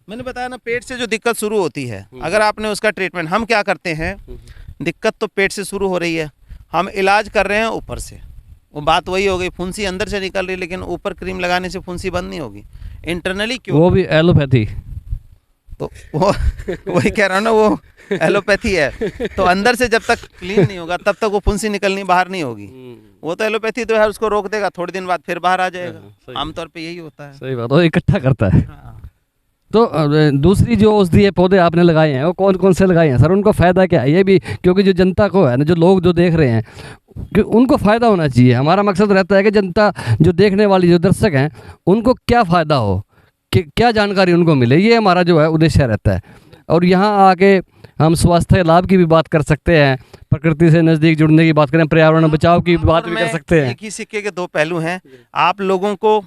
मैंने बताया ना, पेट से जो दिक्कत शुरू होती है, अगर आपने उसका ट्रीटमेंट, हम क्या करते हैं, दिक्कत तो पेट से शुरू हो रही है, हम इलाज कर रहे हैं ऊपर से। वो बात वही हो गई, फुंसी अंदर से निकल रही है, लेकिन ऊपर क्रीम लगाने से फुंसी बंद नहीं होगी। इंटरनली क्यों? वो भी एलोपैथी। तो वो वही कह रहा हूँ ना, वो एलोपैथी है। तो अंदर से जब तक क्लीन नहीं होगा तब तक वो फुंसी निकलनी बाहर नहीं होगी। वो तो एलोपैथी तो है, उसको रोक देगा, थोड़े दिन बाद फिर बाहर आ जाएगा। आमतौर पे यही होता है। सही बात, वो इकट्ठा करता है। हाँ। तो दूसरी जो औषधीय पौधे आपने लगाए हैं वो कौन कौन से लगाए हैं सर? उनका फ़ायदा क्या है? ये भी क्योंकि जो जनता को है ना, जो लोग जो देख रहे हैं, कि उनको फ़ायदा होना चाहिए। हमारा मकसद रहता है कि जनता जो देखने वाली जो दर्शक हैं उनको क्या फ़ायदा हो, कि क्या जानकारी उनको मिले, ये हमारा जो है उद्देश्य रहता है। और यहाँ आके हम स्वास्थ्य लाभ की भी बात कर सकते हैं, प्रकृति से नज़दीक जुड़ने की बात करें, पर्यावरण बचाव की बात भी कर सकते हैं। एक ही सिक्के के 2 पहलू हैं। आप लोगों को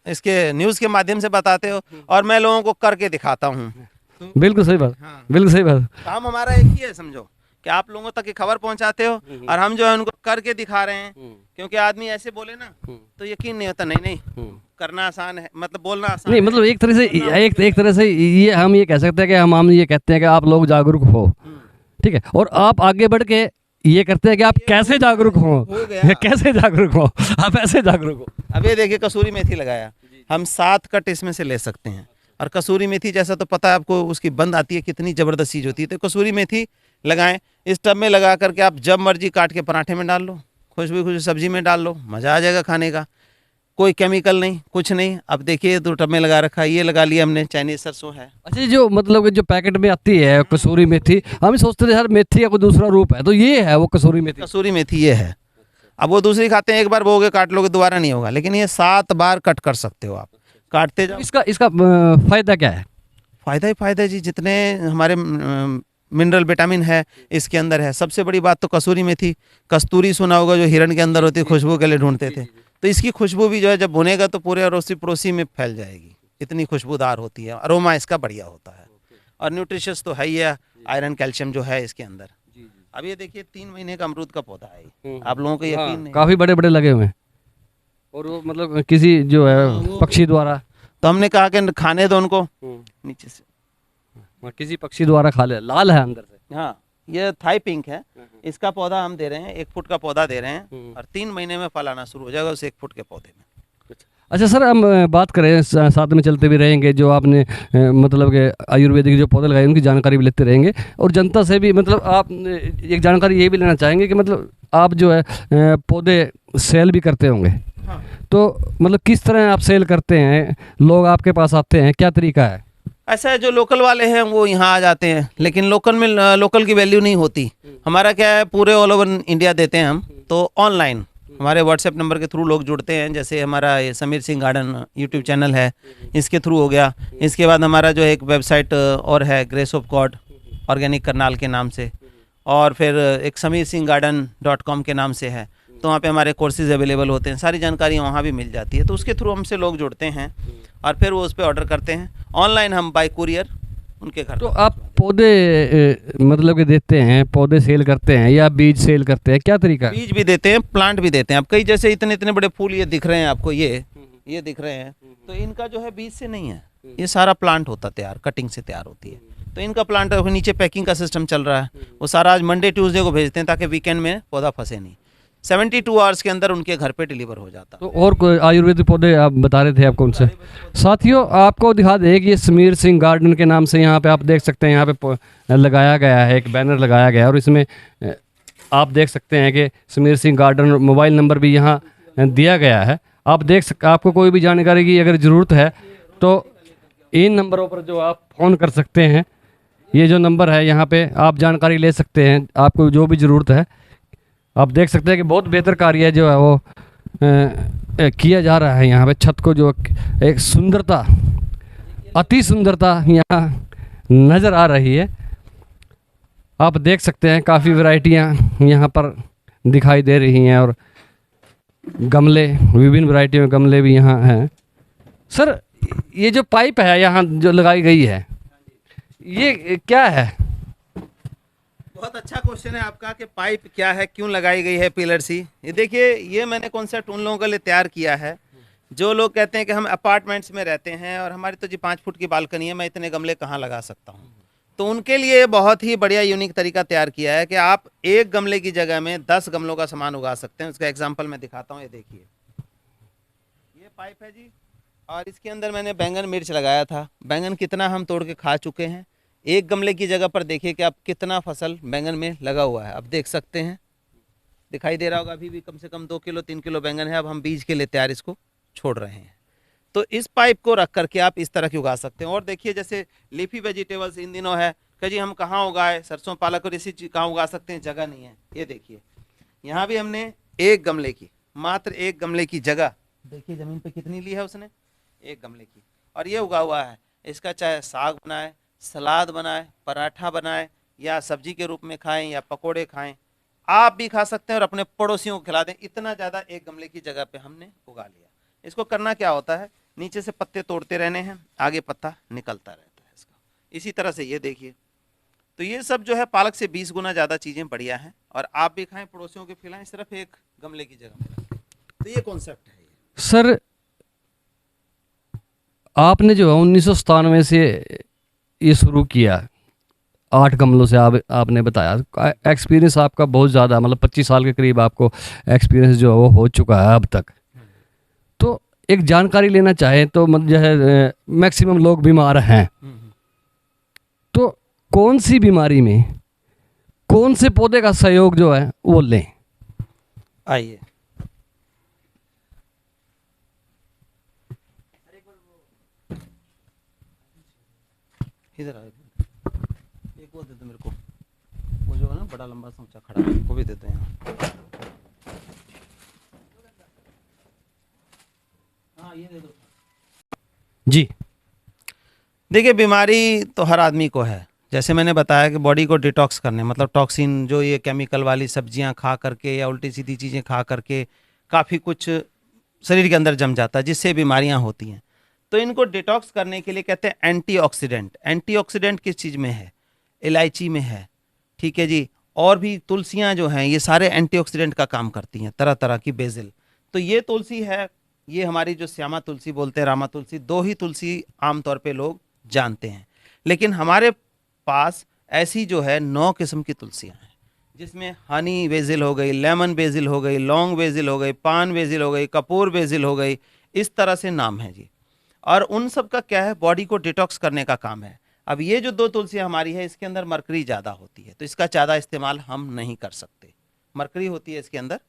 इसके न्यूज़ के माध्यम से बताते हो और मैं लोगों को करके दिखाता हूँ। बिल्कुल सही बात। हाँ। बिल्कुल सही बात। काम हमारा एक ही है, समझो कि आप लोगों तक की खबर पहुंचाते हो और हम जो है उनको करके दिखा रहे हैं। क्योंकि आदमी ऐसे बोले ना तो यकीन नहीं होता। नहीं करना आसान है, मतलब बोलना आसान नहीं, मतलब एक तरह से ये हम ये कह सकते हैं कि हम ये कहते हैं कि आप लोग जागरूक हो, ठीक है, और आप आगे बढ़ के ये करते हैं कि आप कैसे जागरूक हो कैसे जागरूक हो, आप ऐसे जागरूक हो। अब ये देखिए, कसूरी मेथी लगाया, हम 7 कट इसमें से ले सकते हैं। और कसूरी मेथी जैसा तो पता है आपको, उसकी बंद आती है, कितनी ज़बरदस्त चीज़ होती है। तो कसूरी मेथी लगाएं, इस टब में लगा करके आप जब मर्जी काट के पराठे में डाल लो, खुशबू सब्जी में डाल लो, मज़ा आ जाएगा खाने का। कोई केमिकल नहीं, कुछ नहीं। अब देखिए, 2 टब में लगा रखा है, ये लगा लिया हमने, चाइनीज सरसों है। अच्छा, जो मतलब जो पैकेट में आती है कसूरी मेथी, हम सोचते थे यार मेथी का कोई दूसरा रूप है, तो ये है वो कसूरी मेथी? कसूरी मेथी ये है। अब वो दूसरी खाते हैं, एक बार बोगे काट लोगे, दोबारा नहीं होगा, लेकिन ये 7 बार कट कर सकते हो आप, काटते जाओ। इसका फ़ायदा क्या है? फ़ायदा ही फ़ायदा जी, जितने हमारे मिनरल विटामिन है इसके अंदर है। सबसे बड़ी बात तो कसूरी मेथी, कस्तूरी सुना होगा जो हिरण के अंदर होती है, खुशबू के लिए ढूंढते थे, तो इसकी खुशबू भी जो है जब भुनेगा तो पूरे अड़ोसी पड़ोसी में फैल जाएगी, इतनी खुशबूदार होती है, अरोमा इसका बढ़िया होता है। और न्यूट्रिशियस तो है ही है, आयरन कैल्शियम जो है इसके अंदर। अब ये देखिए 3 महीने का अमरूद का पौधा है ये। आप लोगों को यकीन नहीं, काफी बड़े बड़े लगे हुए हैं, और वो मतलब किसी जो है पक्षी द्वारा, तो हमने कहा कि खाने दो उनको नीचे से, किसी पक्षी द्वारा खा ले, लाल है अंदर से। हाँ ये थाई पिंक है, इसका पौधा हम दे रहे हैं, 1 फुट का पौधा दे रहे हैं और 3 महीने में फल आना शुरू हो जाएगा उस 1 फुट के पौधे में। अच्छा सर, हम बात करें, साथ में चलते भी रहेंगे, जो आपने मतलब कि आयुर्वेदिक जो पौधे लगाए उनकी जानकारी भी लेते रहेंगे, और जनता से भी मतलब आप एक जानकारी ये भी लेना चाहेंगे कि मतलब आप जो है पौधे सेल भी करते होंगे। हाँ। तो मतलब किस तरह आप सेल करते हैं, लोग आपके पास आते हैं, क्या तरीका है? ऐसा है, जो लोकल वाले हैं वो यहाँ आ जाते हैं, लेकिन लोकल में लोकल की वैल्यू नहीं होती। हमारा क्या है, पूरे ऑल ओवर इंडिया देते हैं हम, तो ऑनलाइन हमारे व्हाट्सएप नंबर के थ्रू लोग जुड़ते हैं। जैसे हमारा ये Sameer Singh garden YouTube channel है, इसके थ्रू हो गया। इसके बाद हमारा जो एक वेबसाइट और है, grace of God organic Karnal के नाम से, और फिर एक sameersinghgarden.com के नाम से है, तो वहाँ पे हमारे कोर्सेज अवेलेबल होते हैं, सारी जानकारी वहाँ भी मिल जाती है। तो उसके थ्रू हमसे लोग जुड़ते हैं और फिर वो उस पर ऑर्डर करते हैं। ऑनलाइन हम बाय कुरियर उनके घर। तो आप पौधे मतलब कि देते हैं, पौधे सेल करते हैं या बीज सेल करते हैं, क्या तरीका है? बीज भी देते हैं, प्लांट भी देते हैं। अब कई जैसे इतने इतने बड़े फूल ये दिख रहे हैं आपको, ये दिख रहे हैं, तो इनका जो है बीज से नहीं है, ये सारा प्लांट होता तैयार, कटिंग से तैयार होती है। तो इनका प्लांट नीचे पैकिंग का सिस्टम चल रहा है, वो सारा आज मंडे ट्यूसडे को भेजते हैं ताकि वीकेंड में पौधा फंसे नहीं। 72 आवर्स के अंदर उनके घर पे डिलीवर हो जाता। तो और कोई आयुर्वेदिक पौधे आप बता रहे थे आपको उनसे? साथियों आपको दिखा दें कि ये समीर सिंह गार्डन के नाम से यहाँ पे आप देख सकते हैं, यहाँ पे लगाया गया है, एक बैनर लगाया गया है, और इसमें आप देख सकते हैं कि Sameer Singh garden, mobile number भी यहाँ दिया गया है। आप आपको कोई भी जानकारी की अगर ज़रूरत है तो इन नंबरों पर जो आप फ़ोन कर सकते हैं, ये जो नंबर है यहाँ पे आप जानकारी ले सकते हैं, आपको जो भी ज़रूरत है। आप देख सकते हैं कि बहुत बेहतर कार्य जो है वो किया जा रहा है यहाँ पे। छत को जो एक सुंदरता, अति सुंदरता यहाँ नज़र आ रही है। आप देख सकते हैं काफ़ी वैरायटियाँ यहाँ पर दिखाई दे रही हैं, और गमले, विभिन्न वैरायटियों में गमले भी यहाँ हैं। सर ये जो पाइप है यहाँ जो लगाई गई है, ये क्या है? बहुत अच्छा क्वेश्चन है आपका कि पाइप क्या है, क्यों लगाई गई है पिलर सी। ये देखिए, ये मैंने कॉन्सेप्ट उन लोगों के लिए तैयार किया है जो लोग कहते हैं कि हम अपार्टमेंट्स में रहते हैं और हमारी तो जी 5 फुट की बालकनी है, मैं इतने गमले कहाँ लगा सकता हूँ। तो उनके लिए बहुत ही बढ़िया यूनिक तरीका तैयार किया है कि आप एक गमले की जगह में 10 गमलों का सामान उगा सकते हैं। उसका एग्जाम्पल मैं दिखाता हूँ। ये देखिए, ये पाइप है जी, और इसके अंदर मैंने बैंगन मिर्च लगाया था। बैंगन कितना हम तोड़ के खा चुके हैं। एक गमले की जगह पर देखिए कि आप कितना फसल बैंगन में लगा हुआ है, आप देख सकते हैं, दिखाई दे रहा होगा। अभी भी कम से कम 2 किलो 3 किलो बैंगन है। अब हम बीज के लिए तैयार इसको छोड़ रहे हैं। तो इस पाइप को रख करके आप इस तरह की उगा सकते हैं। और देखिए, जैसे लीफी वेजिटेबल्स इन दिनों है कि जी हम कहाँ उगाए, सरसों पालक और इसी चीज कहाँ उगा सकते हैं, जगह नहीं है। ये देखिए, यहाँ भी हमने एक गमले की, मात्र एक गमले की जगह, देखिए जमीन पे कितनी ली है उसने, एक गमले की, और ये उगा हुआ है। इसका चाहे साग बनाए, सलाद बनाए, पराठा बनाए, या सब्जी के रूप में खाएं या पकोड़े खाएं, आप भी खा सकते हैं और अपने पड़ोसियों को खिला दें। इतना ज़्यादा एक गमले की जगह पे हमने उगा लिया। इसको करना क्या होता है, नीचे से पत्ते तोड़ते रहने हैं, आगे पत्ता निकलता रहता है इसका। इसी तरह से ये देखिए, तो ये सब जो है पालक से 20 गुना ज़्यादा चीज़ें बढ़िया हैं, और आप भी खाएं, पड़ोसियों को खिलाएं, सिर्फ एक गमले की जगह में। तो ये कॉन्सेप्ट है। सर आपने जो है 1997 से ये शुरू किया, 8 गमलों से आपने बताया। एक्सपीरियंस आपका बहुत ज़्यादा, मतलब 25 साल के करीब आपको एक्सपीरियंस जो है वो हो चुका है अब तक। तो एक जानकारी लेना चाहें तो मतलब जो है मैक्सिमम लोग बीमार हैं, तो कौन सी बीमारी में कौन से पौधे का सहयोग जो है वो लें? आइए, इधर आओ, एक वो दे दो मेरे को, वो जो है ना बड़ा लंबा सा ऊंचा खड़ा है, वो भी देते हैं। हाँ ये दे दो जी। देखिए, बीमारी तो हर आदमी को है। जैसे मैंने बताया कि बॉडी को डिटॉक्स करने, मतलब टॉक्सिन जो ये केमिकल वाली सब्जियां खा करके या उल्टी सीधी चीज़ें खा करके काफ़ी कुछ शरीर के अंदर जम जाता है, जिससे बीमारियां होती हैं। तो इनको डिटॉक्स करने के लिए कहते हैं एंटीऑक्सीडेंट। एंटीऑक्सीडेंट किस चीज़ में है? इलायची में है, ठीक है जी। और भी तुलसियाँ जो हैं ये सारे एंटीऑक्सीडेंट का काम करती हैं, तरह तरह की बेसिल। तो ये तुलसी है, ये हमारी जो श्यामा तुलसी बोलते हैं, रामा तुलसी, 2 ही तुलसी आमतौर पे लोग जानते हैं। लेकिन हमारे पास ऐसी जो है 9 किस्म की तुलसियाँ हैं, जिसमें हनी बेसिल हो गई, लेमन बेसिल हो गई, लौंग बेसिल हो गई, पान बेसिल हो गई, कपूर बेसिल हो गई, इस तरह से नाम है जी। और उन सब का क्या है? बॉडी को डिटॉक्स करने का काम है। अब ये जो 2 तुलसियाँ हमारी है, इसके अंदर मरकरी ज़्यादा होती है, तो इसका ज़्यादा इस्तेमाल हम नहीं कर सकते। मरकरी होती है इसके अंदर,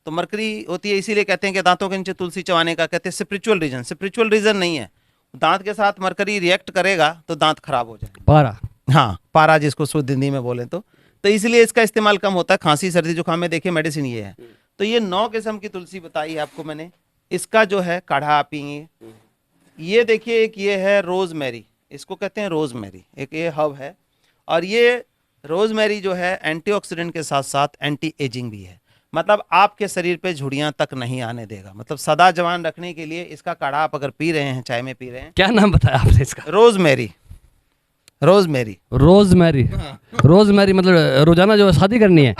तो मरकरी होती है, इसीलिए कहते हैं कि दांतों के नीचे तुलसी चबाने का कहते हैं स्पिरिचुअल रीजन। स्पिरिचुअल रीजन नहीं है, दांत के साथ मरकरी रिएक्ट करेगा तो दांत खराब हो जाएगा। पारा, हाँ, पारा जिसको शुद्ध हिंदी में बोले तो इसलिए इसका इस्तेमाल कम होता है। खांसी सर्दी जुकाम में देखिए मेडिसिन ये है। तो ये 9 किस्म की तुलसी बताई है आपको मैंने, इसका जो है काढ़ा आप पिएंगे। ये देखिए, एक ये है रोजमेरी, इसको कहते हैं रोजमेरी, एक ये हर्ब है। और ये रोजमेरी जो है एंटीऑक्सीडेंट के साथ साथ एंटी एजिंग भी है, मतलब आपके शरीर पे झुर्रियां तक नहीं आने देगा, मतलब सदा जवान रखने के लिए इसका काढ़ा आप अगर पी रहे हैं, चाय में पी रहे हैं। क्या नाम बताया आपने इसका? रोजमेरी। Rosemary, rosemary. रोजमेरी मतलब रोजाना जो शादी करनी है।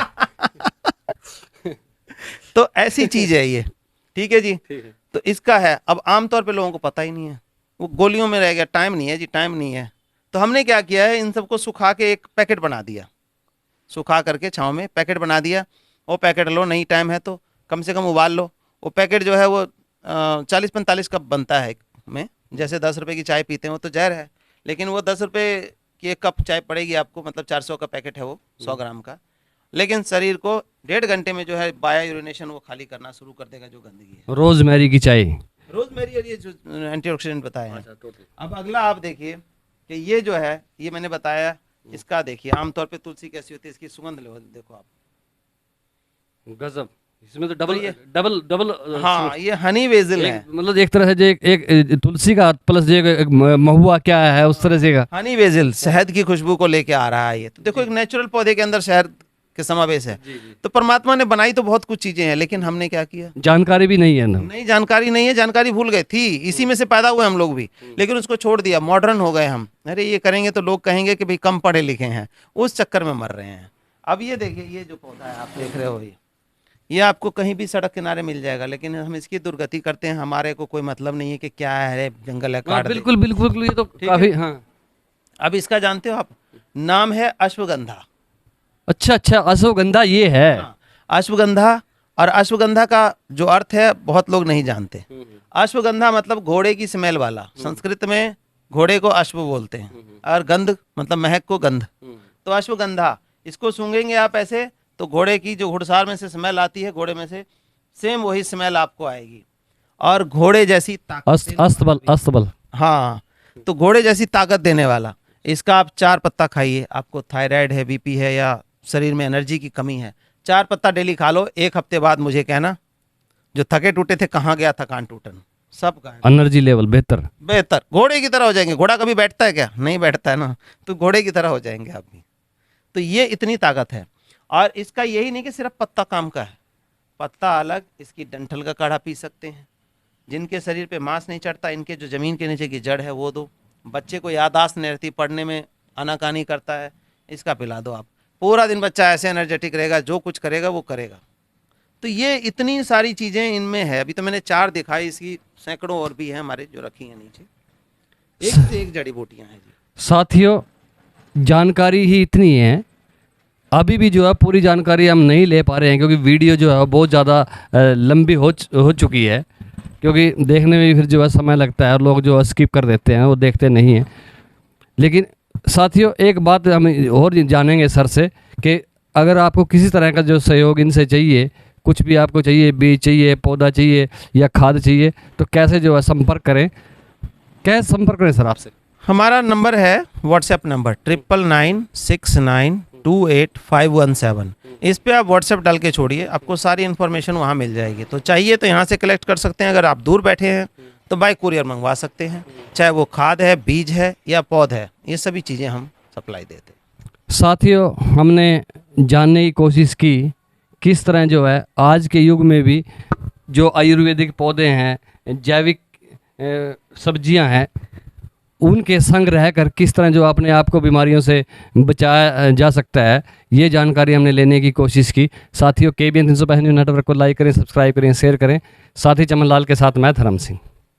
तो ऐसी चीज है ये, ठीक है जी। तो इसका है, अब आमतौर पे लोगों को पता ही नहीं है, वो गोलियों में रह गया, टाइम नहीं है जी, टाइम नहीं है। तो हमने क्या किया है, इन सबको सुखा के एक पैकेट बना दिया, सुखा करके छाँव में पैकेट बना दिया। वो पैकेट लो, नहीं टाइम है तो कम से कम उबाल लो। वो पैकेट जो है वो 40-45 कप बनता है में, जैसे 10 रुपये की चाय पीते हैं वो तो जहर है, लेकिन वो 10 रुपये की 1 कप चाय पड़ेगी आपको, मतलब 400 का पैकेट है वो, 100 ग्राम का। लेकिन शरीर को 1.5 घंटे में जो है बाया यूरिनेशन वो खाली करना शुरू कर देगा, जो गंदगी है। रोजमेरी की चाय, रोजमेरी, और ये जो एंटीऑक्सीडेंट बताया है। अब अगला आप देखिए कि ये जो है, ये मैंने बताया, इसका देखिए आमतौर पे तुलसी कैसी होती है, इसकी सुगंध लेवल देखो आप, गजब। इसमें तो डबल डबल डबल। हाँ, ये हनी बेसिल है, मतलब एक तरह से जो एक तुलसी का प्लस जो एक महुआ क्या है उस तरह से का हनी बेसिल शहद की खुशबू को लेके आ रहा है। ये तो देखो एक नेचुरल पौधे के अंदर शहद के समावेश है। तो परमात्मा ने बनाई तो बहुत कुछ चीजें हैं, लेकिन हमने क्या किया, जानकारी भी नहीं है ना। नहीं, जानकारी नहीं है, जानकारी भूल गए थी, इसी में से पैदा हुए हम लोग भी, लेकिन उसको छोड़ दिया, मॉडर्न हो गए हम। अरे ये करेंगे तो लोग कहेंगे कि भाई कम पढ़े लिखे हैं, उस चक्कर में मर रहे हैं। अब ये देखिए, ये जो पौधा है आप देख रहे हो, ये आपको कहीं भी सड़क किनारे मिल जाएगा, लेकिन हम इसकी दुर्गति करते हैं, हमारे को कोई मतलब नहीं है कि क्या है, जंगल है, काट दे। बिल्कुल बिल्कुल, ये तो काफी। हाँ, अब इसका जानते हो आप, नाम है अश्वगंधा। अच्छा अच्छा, अश्वगंधा ये है। हाँ, अश्वगंधा। और अश्वगंधा का जो अर्थ है बहुत लोग नहीं जानते। अश्वगंधा मतलब घोड़े की स्मेल वाला, संस्कृत में घोड़े को अश्व बोलते हैं, और गंध मतलब महक को गंध। तो अश्वगंधा, इसको सूंघेंगे आप ऐसे तो घोड़े की जो घुड़सार में से स्मेल आती है, घोड़े में से सेम वही स्मेल आपको आएगी, और घोड़े जैसी ताकत, अस्तबल, अस्तबल। हाँ, तो घोड़े जैसी ताकत देने वाला। इसका आप 4 पत्ता खाइए, आपको थायराइड है, बीपी है, या शरीर में एनर्जी की कमी है, 4 पत्ता डेली खा लो। 1 हफ्ते बाद मुझे कहना, जो थके टूटे थे कहाँ गया थकान टूटन, सब का एनर्जी लेवल बेहतर, बेहतर, घोड़े की तरह हो जाएंगे। घोड़ा कभी बैठता है क्या? नहीं बैठता है ना, तो घोड़े की तरह हो जाएंगे आप भी। तो ये इतनी ताकत है। और इसका यही नहीं कि सिर्फ पत्ता काम का है, पत्ता अलग, इसकी डंठल का काढ़ा पी सकते हैं। जिनके शरीर पे मांस नहीं चढ़ता, इनके जो ज़मीन के नीचे की जड़ है वो दो। बच्चे को याददाश्त नहीं रहती, पढ़ने में आनाकानी करता है, इसका पिला दो आप, पूरा दिन बच्चा ऐसे एनर्जेटिक रहेगा, जो कुछ करेगा वो करेगा। तो ये इतनी सारी चीज़ें इनमें है। अभी तो मैंने 4 दिखाई, इसकी सैकड़ों और भी हैं हमारे जो रखी हैं नीचे, एक से एक जड़ी बूटियाँ हैं जी। साथियों, जानकारी ही इतनी है, अभी भी जो है पूरी जानकारी हम नहीं ले पा रहे हैं, क्योंकि वीडियो जो है बहुत ज़्यादा लंबी हो चुकी है, क्योंकि देखने में भी फिर जो है समय लगता है, और लोग जो है स्किप कर देते हैं, वो देखते नहीं हैं। लेकिन साथियों, एक बात हम और जानेंगे सर से कि अगर आपको किसी तरह का जो सहयोग इनसे चाहिए, कुछ भी आपको चाहिए, बीज चाहिए, पौधा चाहिए या खाद चाहिए, तो कैसे जो है संपर्क करें, कैसे संपर्क करें सर आपसे? हमारा नंबर है व्हाट्सएप नंबर 9996928517। इस पे आप व्हाट्सएप डाल के छोड़िए, आपको सारी इन्फॉर्मेशन वहाँ मिल जाएगी। तो चाहिए तो यहाँ से कलेक्ट कर सकते हैं, अगर आप दूर बैठे हैं तो बाय कुरियर मंगवा सकते हैं, चाहे वो खाद है, बीज है या पौध है, ये सभी चीज़ें हम सप्लाई देते हैं। साथियों, हमने जानने की कोशिश की किस तरह जो है आज के युग में भी जो आयुर्वेदिक पौधे हैं, जैविक सब्जियां हैं, उनके संग रहकर किस तरह जो अपने आप को बीमारियों से बचाया जा सकता है, ये जानकारी हमने लेने की कोशिश की। साथियों, KBN 365 न्यूज़ नेटवर्क को लाइक करें, सब्सक्राइब करें, शेयर करें। साथी चमन लाल के साथ मैं धर्म सिंह।